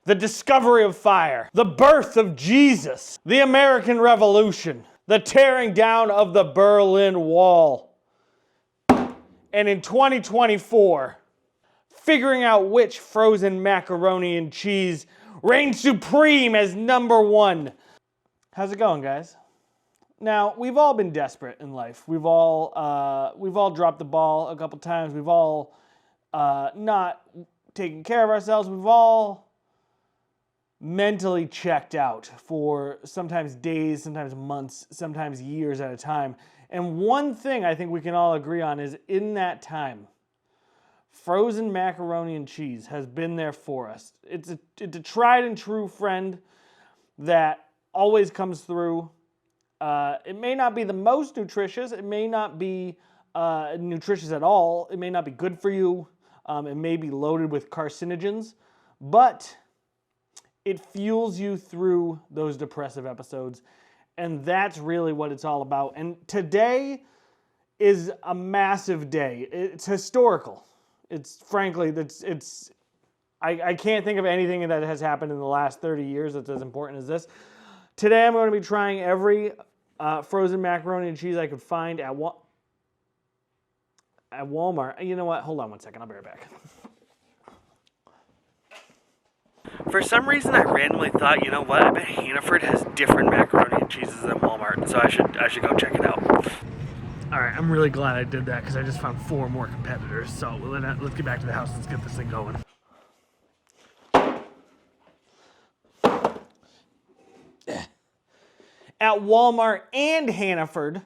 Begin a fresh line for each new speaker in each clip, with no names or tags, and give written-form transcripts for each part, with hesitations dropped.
the discovery of fire, the birth of Jesus, the American Revolution, the tearing down of the Berlin Wall. And in 2024, figuring out which frozen macaroni and cheese reigns supreme as #1. How's it going, guys? Now, we've all been desperate in life. We've all dropped the ball a couple times. We've all not taken care of ourselves. We've all mentally checked out for sometimes days, sometimes months, sometimes years at a time. And one thing I think we can all agree on is in that time, frozen macaroni and cheese has been there for us. It's a tried and true friend that always comes through. It may not be the most nutritious. It may not be nutritious at all. It may not be good for you. It may be loaded with carcinogens, but it fuels you through those depressive episodes, and that's really what it's all about. And today is a massive day. It's historical. It's frankly, I can't think of anything that has happened in the last 30 years that's as important as this. Today I'm going to be trying every frozen macaroni and cheese I could find at Walmart. You know what? Hold on one second. I'll be right back. For some reason, I randomly thought, you know what? I bet Hannaford has different macaroni and cheeses than Walmart, so I should go check it out. All right, I'm really glad I did that because I just found 4 more competitors. So let's get back to the house. Let's get this thing going. At Walmart and Hannaford,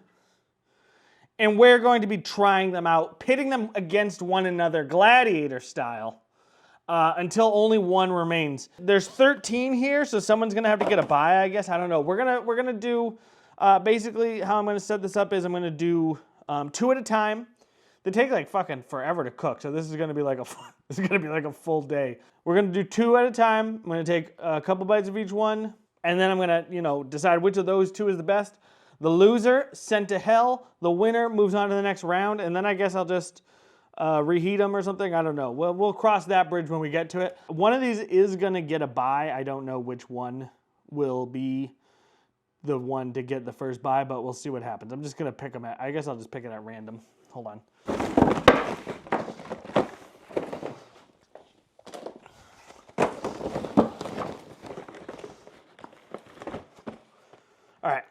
and we're going to be trying them out, pitting them against one another, gladiator style, until only one remains. There's 13 here, so someone's gonna have to get a bye, I guess. I don't know. We're gonna do basically how I'm gonna set this up is I'm gonna do 2 at a time. They take like fucking forever to cook, so this is gonna be like a full day. We're gonna do 2 at a time. I'm gonna take a couple bites of each one, and then I'm gonna decide which of those 2 is the best. The loser sent to hell. The winner moves on to the next round, and then I guess I'll just reheat them or something. I don't know. We'll cross that bridge when we get to it. One of these is gonna get a bye. I don't know which one will be the one to get the first bye, but we'll see what happens. I'm just gonna pick them I guess I'll just pick it at random. Hold on. All right.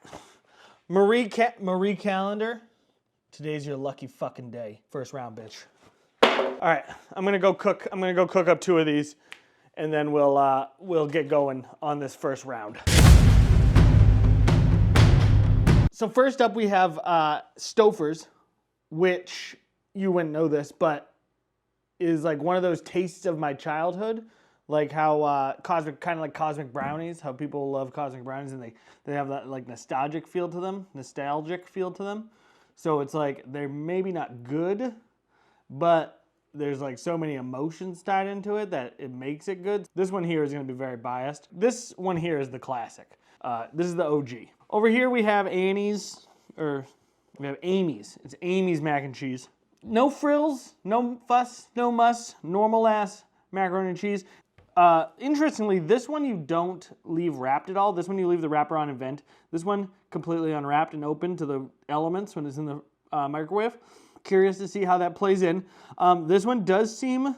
Marie Calendar. Today's your lucky fucking day. First round, bitch. All right, I'm gonna go cook up 2 of these, and then we'll get going on this first round. So first up, we have Stouffer's, which you wouldn't know this, but is like one of those tastes of my childhood, like how cosmic brownies. How people love cosmic brownies, and they have that like nostalgic feel to them. So it's like they're maybe not good, but there's like so many emotions tied into it that it makes it good. This one here is going to be very biased. This one here is the classic. This is the OG. Over here we have Amy's. It's Amy's mac and cheese. No frills, no fuss, no muss, normal ass macaroni and cheese. Interestingly, this one you don't leave wrapped at all. This one you leave the wrapper on and vent. This one completely unwrapped and open to the elements when it's in the microwave. Curious to see how that plays in. This one does seem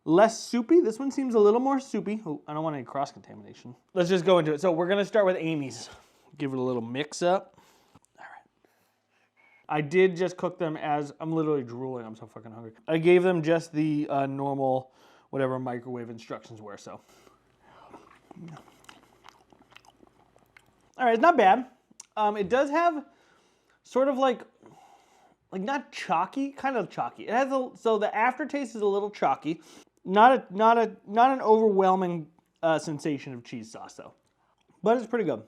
less soupy. This one seems a little more soupy. Oh, I don't want any cross-contamination. Let's just go into it. So we're going to start with Amy's. Give it a little mix up. All right. I did just cook them as I'm literally drooling. I'm so fucking hungry. I gave them just the normal, whatever microwave instructions were. So, all right, it's not bad. It does have sort of like not chalky, kind of chalky. It has so the aftertaste is a little chalky. Not an overwhelming sensation of cheese sauce though, but it's pretty good.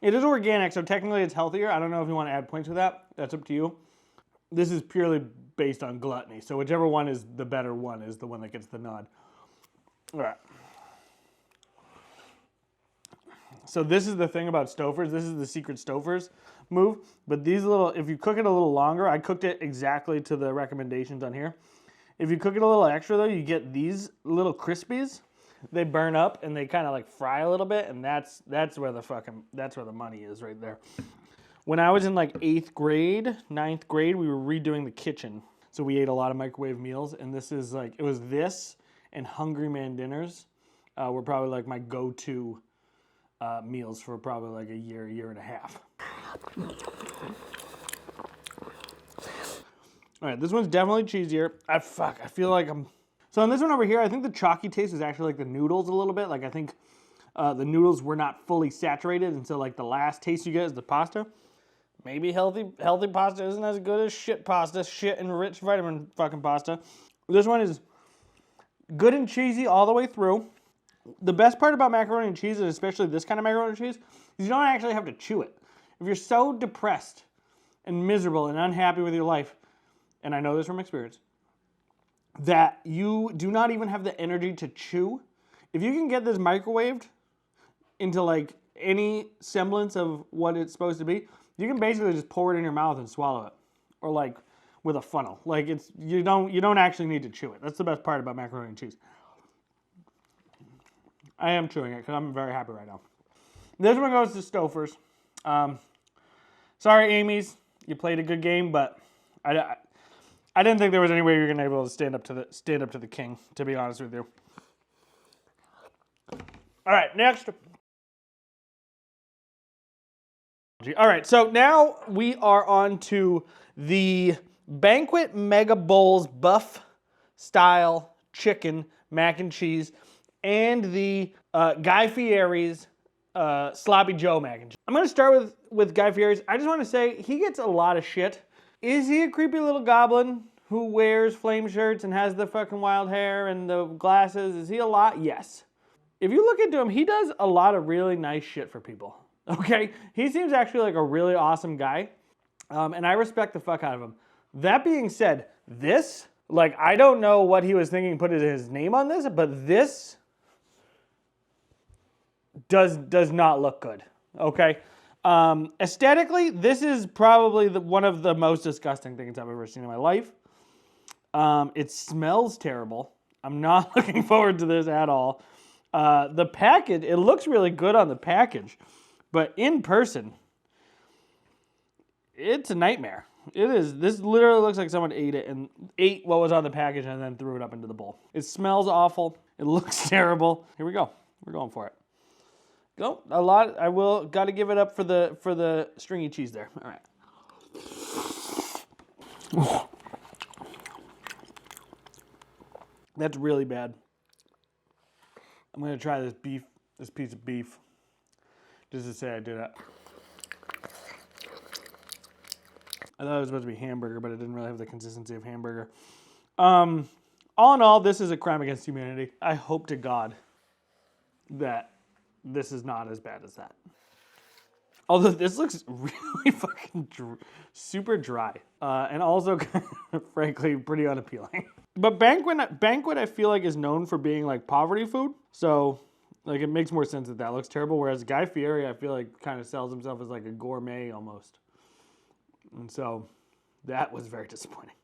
It is organic, so technically it's healthier. I don't know if you want to add points to that. That's up to you. This is purely based on gluttony, so whichever one is the better one is the one that gets the nod. All right. So this is the thing about Stouffer's. This is the secret Stouffer's move. But these little, if you cook it a little longer, I cooked it exactly to the recommendations on here. If you cook it a little extra though, you get these little crispies they burn up and they kind of like fry a little bit, and that's where the money is right there. When I was in like 8th grade, 9th grade, we were redoing the kitchen. So we ate a lot of microwave meals, and this is like, it was this and Hungry Man dinners were probably like my go-to meals for probably like a year and a half. All right, this one's definitely cheesier. I feel like so on this one over here, I think the chalky taste is actually like the noodles a little bit. Like I think the noodles were not fully saturated, and so like the last taste you get is the pasta. Maybe healthy pasta isn't as good as shit pasta, shit and rich vitamin fucking pasta. This one is good and cheesy all the way through. The best part about macaroni and cheese, and especially this kind of macaroni and cheese, is you don't actually have to chew it. If you're so depressed and miserable and unhappy with your life, and I know this from experience, that you do not even have the energy to chew, if you can get this microwaved into like any semblance of what it's supposed to be, you can basically just pour it in your mouth and swallow it, or like with a funnel. Like you don't actually need to chew it. That's the best part about macaroni and cheese. I am chewing it because I'm very happy right now. This one goes to Stouffer's. Sorry, Amy's, you played a good game, but I didn't think there was any way you were gonna be able to stand up to the king. To be honest with you. All right, next. All right, so now we are on to the Banquet Mega Bowls Buff Style Chicken Mac and Cheese and the Guy Fieri's Sloppy Joe Mac and Cheese. I'm going to start with Guy Fieri's. I just want to say he gets a lot of shit. Is he a creepy little goblin who wears flame shirts and has the fucking wild hair and the glasses? Is he a lot? Yes. If you look into him, he does a lot of really nice shit for people. Okay, he seems actually like a really awesome guy, and I respect the fuck out of him. That being said, this, like, I don't know what he was thinking putting his name on this, but this does not look good, okay? Aesthetically, this is probably one of the most disgusting things I've ever seen in my life. It smells terrible. I'm not looking forward to this at all. The package, it looks really good on the package. But in person, it's a nightmare. It is. This literally looks like someone ate what was on the package and then threw it up into the bowl. It smells awful. It looks terrible. Here we go. We're going for it. Go. A lot. Got to give it up for the stringy cheese there. All right. That's really bad. I'm going to try this piece of beef. Just to say I did it. I thought it was supposed to be hamburger, but it didn't really have the consistency of hamburger. All in all, this is a crime against humanity. I hope to God that this is not as bad as that. Although this looks really fucking super dry. And also, frankly, pretty unappealing. But Banquet, I feel like, is known for being like poverty food. So, like, it makes more sense that looks terrible. Whereas Guy Fieri, I feel like, kind of sells himself as like a gourmet almost. And so, that was very disappointing.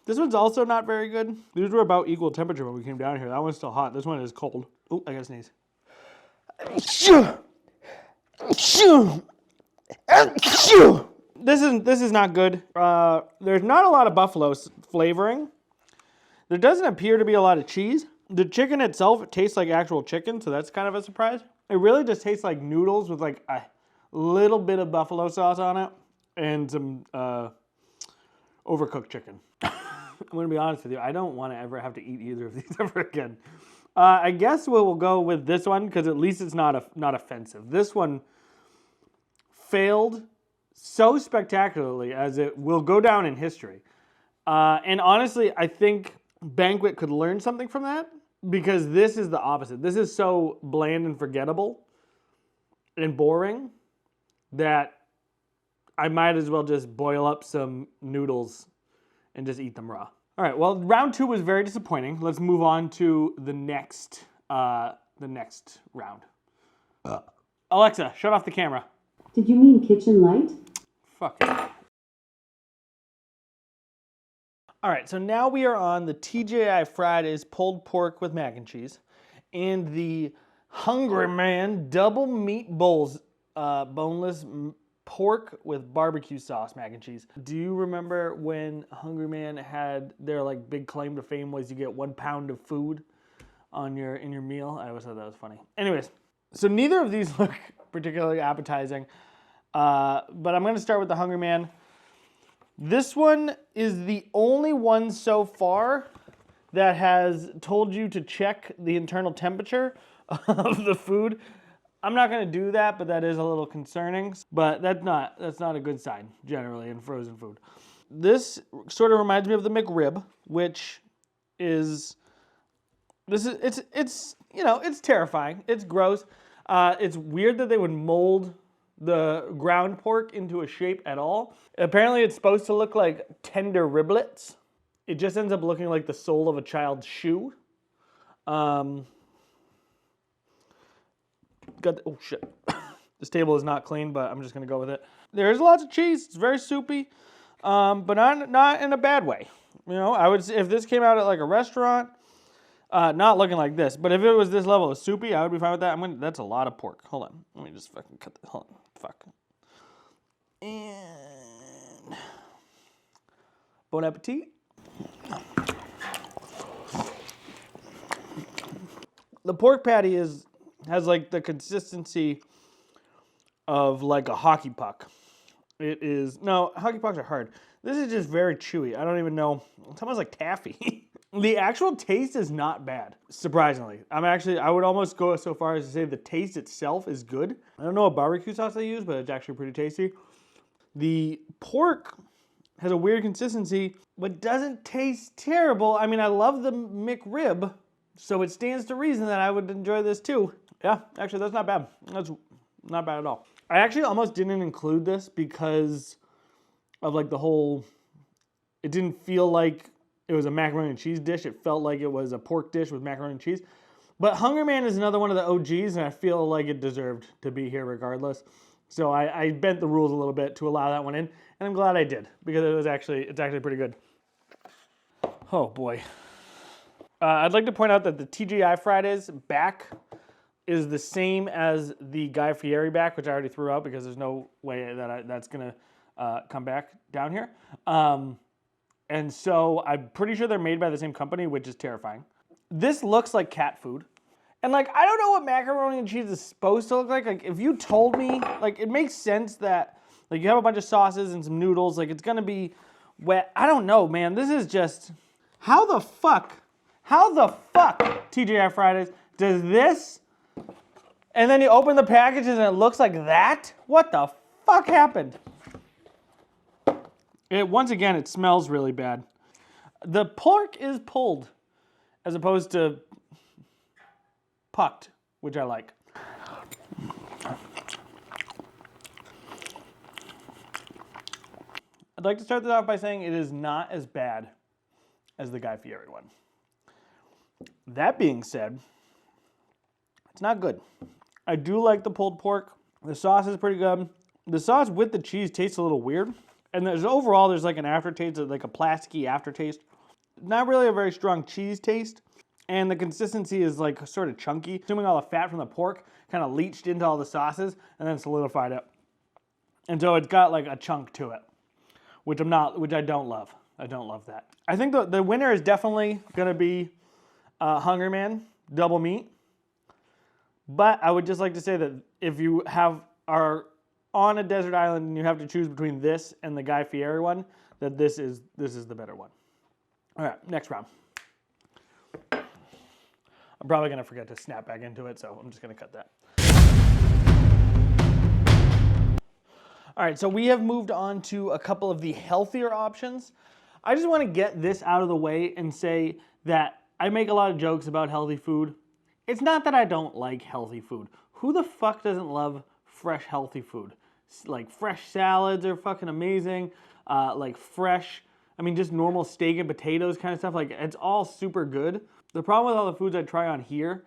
This one's also not very good. These were about equal temperature when we came down here. That one's still hot. This one is cold. Oh, I gotta sneeze. This is not good. There's not a lot of buffalo flavoring. There doesn't appear to be a lot of cheese. The chicken itself, it tastes like actual chicken, so that's kind of a surprise. It really just tastes like noodles with like a little bit of buffalo sauce on it and some overcooked chicken. I'm going to be honest with you. I don't want to ever have to eat either of these ever again. I guess we'll go with this one because at least it's not offensive. This one failed so spectacularly as it will go down in history. And honestly, I think Banquet could learn something from that because this is the opposite. This is so bland and forgettable and boring that I might as well just boil up some noodles and just eat them raw. All right, well, round 2 was very disappointing. Let's move on to the next round. Alexa, shut off the camera.
Did you mean kitchen light?
Fuck it. All right, so now we are on the TGI Fridays pulled pork with mac and cheese and the Hungry Man double meat bowls, boneless pork with barbecue sauce mac and cheese. Do you remember when Hungry Man had their like big claim to fame was you get 1 pound of food in your meal? I always thought that was funny. Anyways, so neither of these look particularly appetizing, but I'm gonna start with the Hungry Man. This one is the only one so far that has told you to check the internal temperature of the food. I'm not going to do that, but that is a little concerning. But that's not a good sign generally in frozen food. This sort of reminds me of the McRib, which is it's terrifying. It's gross. It's weird that they would mold the ground pork into a shape at all. Apparently it's supposed to look like tender riblets. It just ends up looking like the sole of a child's shoe. Oh shit. This table is not clean, but I'm just gonna go with it. There's lots of cheese, it's very soupy, but not in a bad way. You know, I would say if this came out at like a restaurant, not looking like this, but if it was this level of soupy, I would be fine with that. That's a lot of pork. Hold on, let me just fucking cut this. Hold on, fuck. And bon appetit. The pork patty has like the consistency of like a hockey puck. Hockey pucks are hard. This is just very chewy. I don't even know. It's almost like taffy. The actual taste is not bad, surprisingly. I would almost go so far as to say the taste itself is good. I don't know what barbecue sauce they use, but it's actually pretty tasty. The pork has a weird consistency, but doesn't taste terrible. I mean, I love the McRib, so it stands to reason that I would enjoy this too. Yeah, actually, that's not bad. That's not bad at all. I actually almost didn't include this because of like the whole, it didn't feel like it was a macaroni and cheese dish. It felt like it was a pork dish with macaroni and cheese. But Hungry Man is another one of the OGs, and I feel like it deserved to be here regardless. So I bent the rules a little bit to allow that one in, and I'm glad I did because it's actually pretty good. Oh boy. I'd like to point out that the TGI Fridays back is the same as the Guy Fieri back, which I already threw out because there's no way that that's gonna come back down here. And so I'm pretty sure they're made by the same company, which is terrifying. This looks like cat food. And like, I don't know what macaroni and cheese is supposed to look like. Like if you told me, like it makes sense that like you have a bunch of sauces and some noodles, like it's gonna be wet. I don't know, man. This is just, how the fuck TGI Fridays does this? And then you open the packages and it looks like that? What the fuck happened? Once again, it smells really bad. The pork is pulled as opposed to pucked, which I like. I'd like to start this off by saying it is not as bad as the Guy Fieri one. That being said, it's not good. I do like the pulled pork. The sauce is pretty good. The sauce with the cheese tastes a little weird. And there's like an aftertaste, like a plasticky aftertaste. Not really a very strong cheese taste. And the consistency is like sort of chunky. Assuming all the fat from the pork kind of leached into all the sauces and then solidified it. And so it's got like a chunk to it, which I don't love. I don't love that. I think the winner is definitely gonna be Hungry Man double meat. But I would just like to say that if you are on a desert island and you have to choose between this and the Guy Fieri one, that this is the better one. All right, next round. I'm probably gonna forget to snap back into it, so I'm just gonna cut that. All right, so we have moved on to a couple of the healthier options. I just wanna get this out of the way and say that I make a lot of jokes about healthy food. It's not that I don't like healthy food. Who the fuck doesn't love fresh, healthy food? Like fresh salads are fucking amazing. Like fresh, just normal steak and potatoes kind of stuff. Like it's all super good. The problem with all the foods I try on here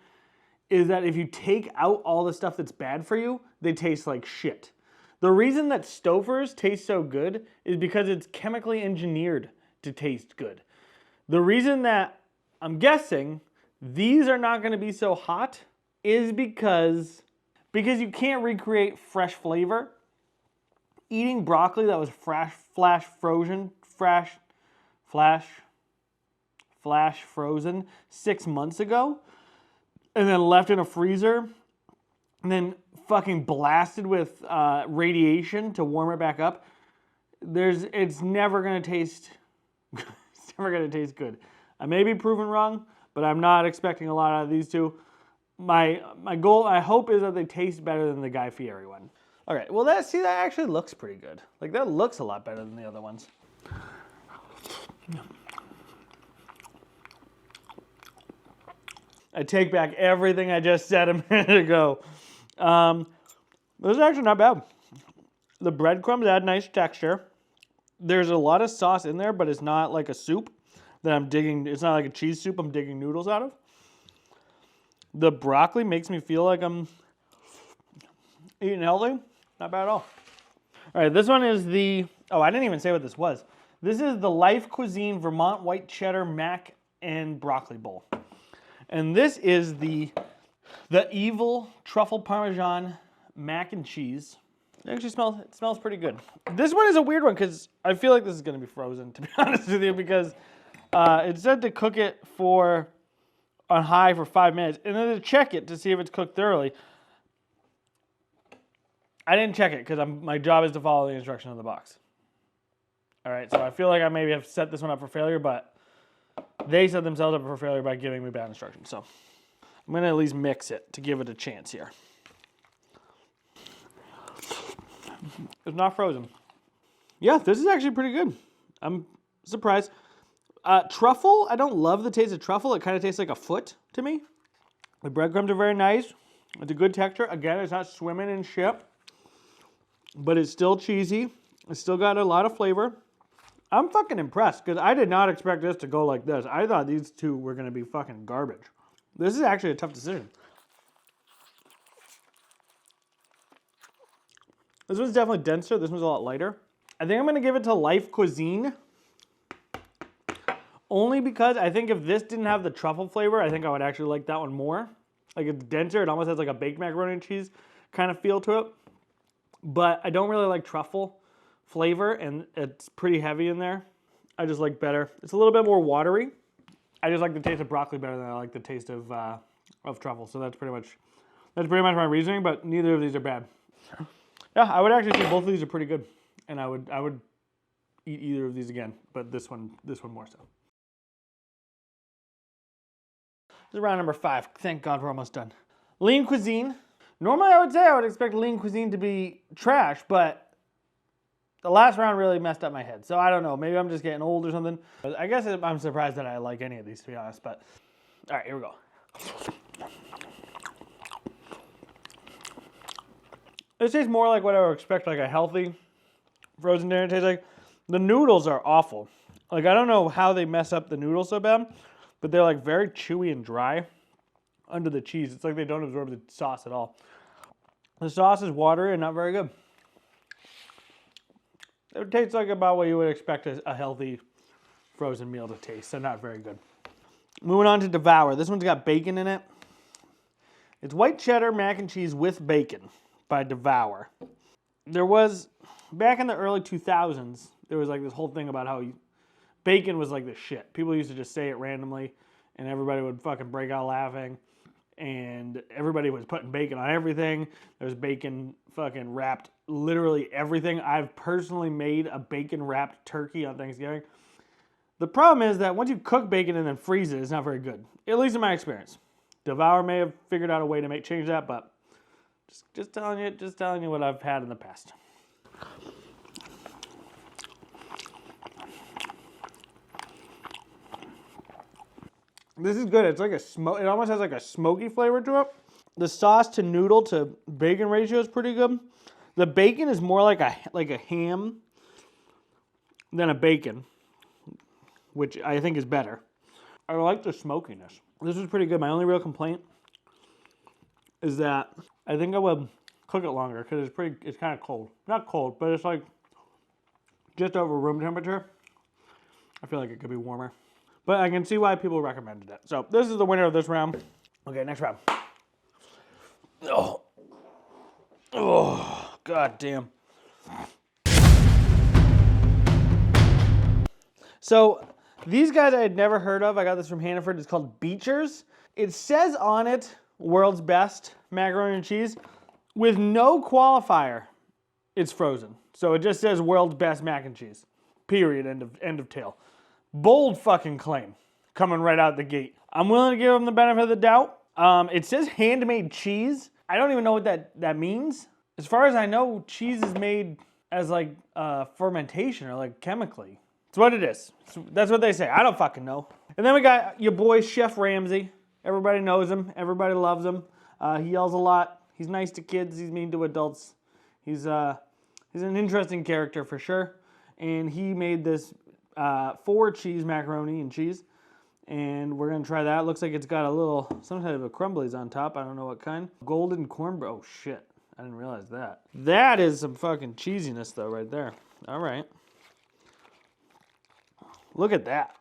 is that if you take out all the stuff that's bad for you, they taste like shit. The reason that Stouffer's taste so good is because it's chemically engineered to taste good. The reason that I'm guessing these are not going to be so hot is because you can't recreate fresh flavor. Eating broccoli that was flash frozen 6 months ago and then left in a freezer and then fucking blasted with radiation to warm it back up, it's never going to taste it's never going to taste good. I may be proven wrong, but I'm not expecting a lot out of these two. My goal, I hope, is that they taste better than the Guy Fieri one. All right, well, that actually looks pretty good. Like, that looks a lot better than the other ones. I take back everything I just said a minute ago. This is actually not bad. The breadcrumbs add nice texture. There's a lot of sauce in there, but it's not like a soup that I'm digging. It's not like a cheese soup I'm digging noodles out of. The broccoli makes me feel like I'm eating healthy. Not bad at all. All right, this one is the, oh, I didn't even say what this was. This is the Life Cuisine Vermont White Cheddar Mac and Broccoli Bowl. And this is the Evil Truffle Parmesan Mac and Cheese. It actually smells pretty good. This one is a weird one because I feel like this is going to be frozen, to be honest with you, because it said to cook it on high for 5 minutes, and then to check it to see if it's cooked thoroughly. I didn't check it because my job is to follow the instruction on the box. All right, so I feel like I maybe have set this one up for failure, but they set themselves up for failure by giving me bad instructions. So I'm going to at least mix it to give it a chance here. It's not frozen. Yeah, this is actually pretty good. I'm surprised. Truffle, I don't love the taste of truffle. It kind of tastes like a foot to me. The breadcrumbs are very nice. It's a good texture. Again, it's not swimming in shit, but it's still cheesy. It's still got a lot of flavor. I'm fucking impressed because I did not expect this to go like this. I thought these two were going to be fucking garbage. This is actually a tough decision. This one's definitely denser. This one's a lot lighter. I think I'm going to give it to Life Cuisine. Only because I think if this didn't have the truffle flavor, I think I would actually like that one more. Like, it's denser. It almost has like a baked macaroni and cheese kind of feel to it. But I don't really like truffle flavor, and it's pretty heavy in there. I just like better. It's a little bit more watery. I just like the taste of broccoli better than I like the taste of truffle. So that's pretty much my reasoning. But neither of these are bad. Yeah, I would actually say both of these are pretty good, and I would eat either of these again. But this one more so. This is round number 5. Thank God we're almost done. Lean cuisine. Normally I would say I would expect lean cuisine to be trash, but the last round really messed up my head. So I don't know. Maybe I'm just getting old or something. I guess I'm surprised that I like any of these, to be honest. But all right, here we go. This tastes more like what I would expect, like a healthy frozen dinner tastes like. The noodles are awful. Like, I don't know how they mess up the noodles so bad, but they're like very chewy and dry under the cheese. It's like they don't absorb the sauce at all. The sauce is watery and not very good. It tastes like about what you would expect a healthy frozen meal to taste, so not very good. Moving on to Devour. This one's got bacon in it. It's white cheddar mac and cheese with bacon by Devour. There was, back in the early 2000s, there was like this whole thing about how bacon was like the shit. People used to just say it randomly, and everybody would fucking break out laughing. And everybody was putting bacon on everything. There's bacon fucking wrapped literally everything. I've personally made a bacon wrapped turkey on Thanksgiving. The problem is that once you cook bacon and then freeze it, it's not very good. At least in my experience. Devour may have figured out a way to change that, but just telling you what I've had in the past. This is good. It's like it almost has like a smoky flavor to it. The sauce to noodle to bacon ratio is pretty good. The bacon is more like a ham than a bacon, which I think is better. I like the smokiness. This is pretty good. My only real complaint is that I think I would cook it longer because it's kind of cold. Not cold, but it's like just over room temperature. I feel like it could be warmer. But I can see why people recommended it. So this is the winner of this round. Okay, next round. Oh. Oh, god damn. So these guys I had never heard of. I got this from Hannaford. It's called Beechers. It says on it, world's best macaroni and cheese. With no qualifier, it's frozen. So it just says world's best mac and cheese. Period. End of tale. Bold fucking claim. Coming right out the gate. I'm willing to give them the benefit of the doubt. It says handmade cheese. I don't even know what that means. As far as I know, cheese is made as like fermentation or like chemically. It's what it is. That's what they say. I don't fucking know. And then we got your boy Chef Ramsay. Everybody knows him. Everybody loves him. He yells a lot. He's nice to kids. He's mean to adults. He's an interesting character for sure. And he made this 4 cheese macaroni and cheese. And we're gonna try that. Looks like it's got a little, some type of crumblies on top. I don't know what kind. Golden cornbread. Oh shit, I didn't realize that. That is some fucking cheesiness though right there. All right. Look at that.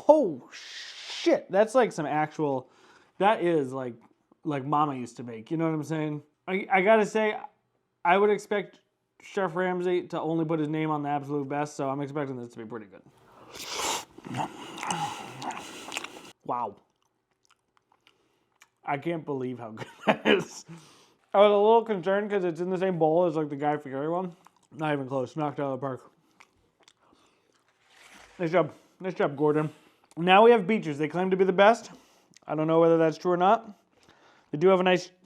Oh shit, that's like some actual, that is like mama used to make. You know what I'm saying? I gotta say, I would expect Chef Ramsay to only put his name on the absolute best, so I'm expecting this to be pretty good. Wow. I can't believe how good that is. I was a little concerned because it's in the same bowl as like the Guy Fieri one. Not even close. Knocked out of the park. Nice job. Nice job, Gordon. Now we have Beechers. They claim to be the best. I don't know whether that's true or not. They do have a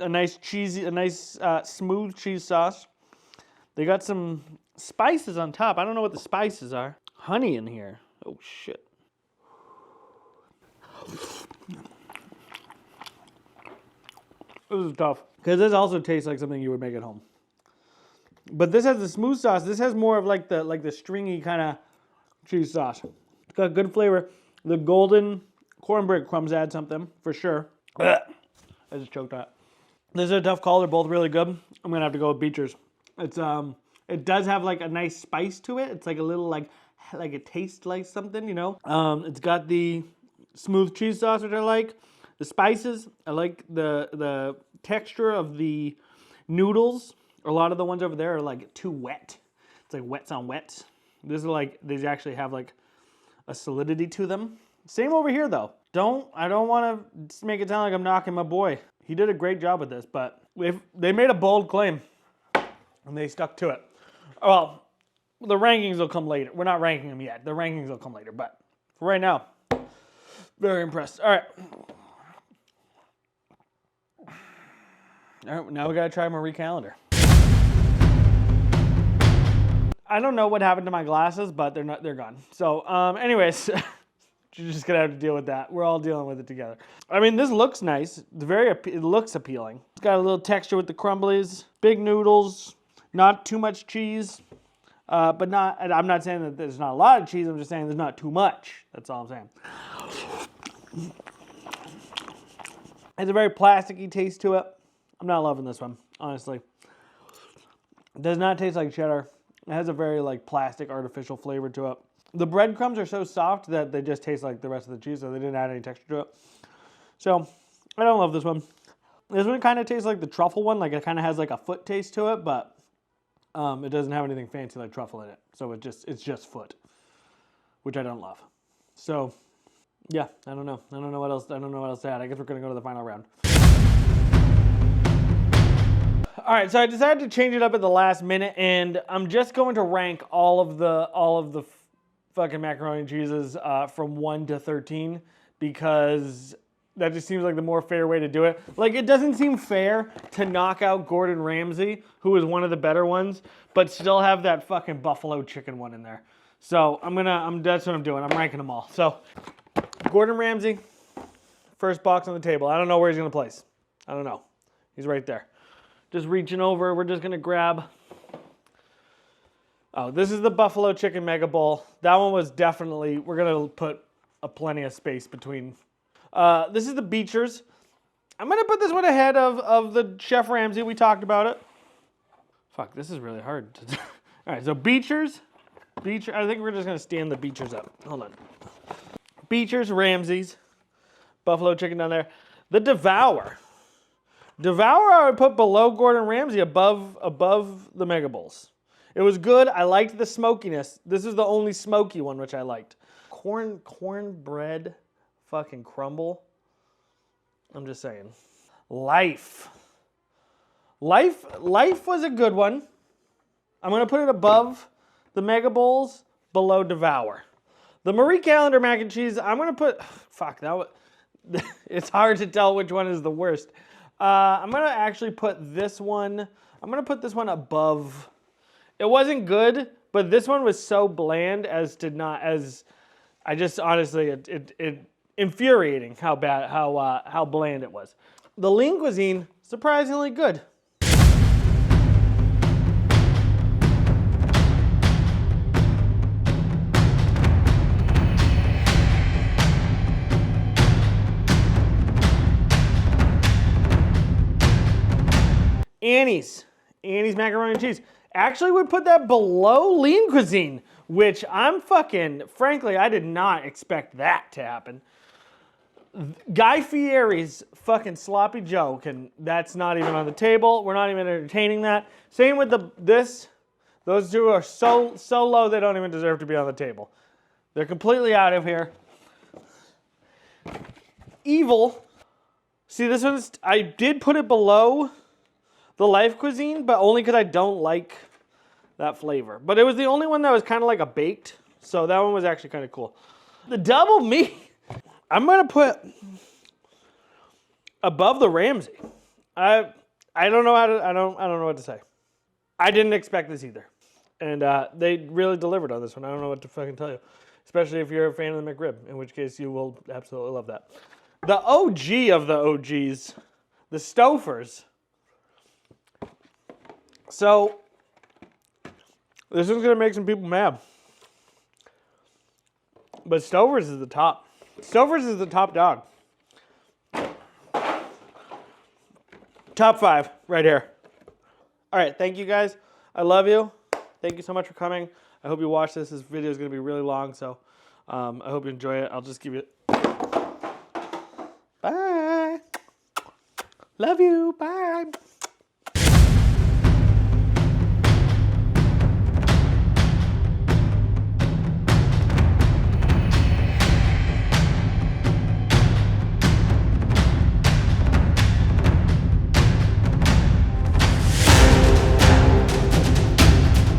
nice cheesy, smooth cheese sauce. They got some spices on top. I don't know what the spices are. Honey in here. Oh shit. This is tough because this also tastes like something you would make at home. But this has the smooth sauce. This has more of like the stringy kind of cheese sauce. It's got good flavor. The golden cornbread crumbs add something for sure. I just choked on it. This is a tough call. They're both really good. I'm gonna have to go with Beechers. It's it does have like a nice spice to it. It's like a little like it tastes like something, you know. It's got the smooth cheese sauce, which I like. The spices, I like the texture of the noodles. A lot of the ones over there are like too wet. It's like wets on wets. This is like, these actually have like a solidity to them. Same over here though. I don't want to make it sound like I'm knocking my boy. He did a great job with this, but they made a bold claim and they stuck to it. Well, the rankings will come later. We're not ranking them yet. The rankings will come later, but for right now, very impressed. All right. All right, now we gotta try Marie Callender. I don't know what happened to my glasses, but they're gone. So, anyways, you're just gonna have to deal with that. We're all dealing with it together. I mean, this looks nice. It looks appealing. It's got a little texture with the crumblies, big noodles, not too much cheese, but not. I'm not saying that there's not a lot of cheese. I'm just saying there's not too much. That's all I'm saying. It has a very plasticky taste to it. I'm not loving this one, honestly. It does not taste like cheddar. It has a very like plastic, artificial flavor to it. The breadcrumbs are so soft that they just taste like the rest of the cheese, so they didn't add any texture to it. So, I don't love this one. This one kind of tastes like the truffle one, like it kind of has like a foot taste to it, but it doesn't have anything fancy like truffle in it. So it's just foot, which I don't love. So, yeah, I don't know. I don't know what else to add. I guess we're gonna go to the final round. All right, so I decided to change it up at the last minute, and I'm just going to rank all of the fucking macaroni and cheeses from 1 to 13 because that just seems like the more fair way to do it. Like, it doesn't seem fair to knock out Gordon Ramsay, who is one of the better ones, but still have that fucking buffalo chicken one in there. So that's what I'm doing. I'm ranking them all. So Gordon Ramsay, first box on the table. I don't know where he's gonna place. I don't know. He's right there. Just reaching over, we're just gonna grab. Oh, this is the buffalo chicken mega bowl. That one was definitely, we're gonna put plenty of space between. This is the Beechers. I'm gonna put this one ahead of the Chef Ramsay. We talked about it. Fuck, this is really hard. All right, so Beechers, Beecher, I think we're just gonna stand the Beechers up. Hold on. Beechers, Ramsay's, buffalo chicken down there. The Devour. Devour I would put below Gordon Ramsay, above the Mega Bowls. It was good. I liked the smokiness. This is the only smoky one which I liked. Cornbread fucking crumble. I'm just saying. Life was a good one. I'm gonna put it above the Mega Bowls, below Devour. The Marie Callender mac and cheese, I'm gonna put, fuck, it's hard to tell which one is the worst. I'm gonna actually put this one, I'm gonna put this one above. It wasn't good, but this one was so bland I just honestly, it infuriating how bland it was. The lean cuisine, surprisingly good. Annie's macaroni and cheese. Actually would put that below lean cuisine, which frankly, I did not expect that to happen. Guy Fieri's fucking sloppy Joe, that's not even on the table. We're not even entertaining that. Same with those two are so low they don't even deserve to be on the table. They're completely out of here. Evil. See, this one's, I did put it below the life cuisine, but only because I don't like that flavor. But it was the only one that was kind of like a baked, so that one was actually kind of cool. The double meat, I'm gonna put above the Ramsay. I don't know I don't know what to say. I didn't expect this either, and they really delivered on this one. I don't know what to fucking tell you, especially if you're a fan of the McRib, in which case you will absolutely love that. The OG of the OGs, the Stofers. So, this is going to make some people mad. But Stover's is the top. Stover's is the top dog. Top 5, right here. All right, thank you guys. I love you. Thank you so much for coming. I hope you watch this. This video is going to be really long, so I hope you enjoy it. I'll just give you... Bye. Love you. Bye.